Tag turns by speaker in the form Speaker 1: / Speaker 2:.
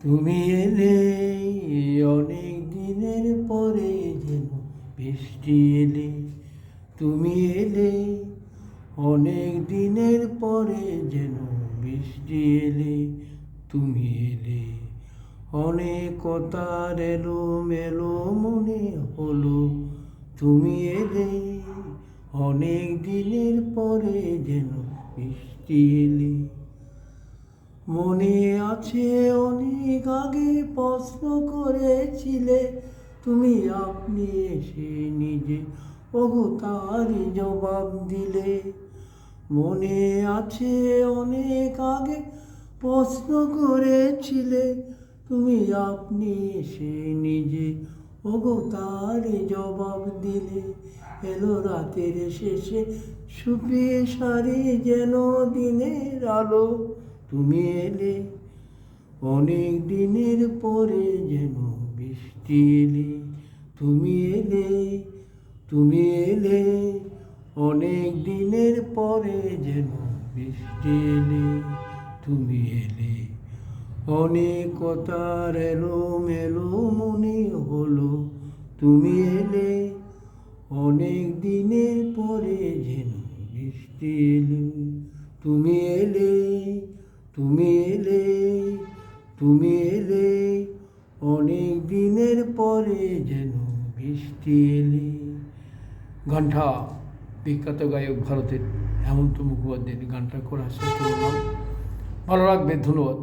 Speaker 1: তুমি এলে অনেক দিনের পরে যেন বৃষ্টি এলে। তুমি এলে অনেক দিনের পরে যেন বৃষ্টি এলে। তুমি এলে অনেক কথার এলো মেলো মনে হলো। তুমি এলে অনেক দিনের পরে যেন বৃষ্টি এলে। মনে আছে অনেক আগে প্রশ্ন করেছিলে তুমি, আপনি এসে নিজে ওগো তারই জবাব দিলে। মনে আছে অনেক আগে প্রশ্ন করেছিলে তুমি, আপনি এসে নিজে ওগো তারই জবাব দিলে। এলো রাতের শেষে শুকিয়ে সারি যেন দিনের আলো। তুমি এলে অনেক দিনের পরে যেন বৃষ্টি এলে। তুমি এলে তুমি এলে অনেক দিনের পরে যেন বৃষ্টি এলে। তুমি এলে অনেক কথার এলো মেলো মনে হলো। তুমি এলে অনেক দিনের পরে যেন বৃষ্টি এলে। তুমি এলে তুমি এলে তুমি এলে অনেক দিনের পরে যেন বৃষ্টি এলে। গানটা বিখ্যাত গায়ক ভারতের হেমন্ত মুখোপাধ্যায়ের গানটা করার চেষ্টা করলাম। ভালো লাগবে, ধন্যবাদ।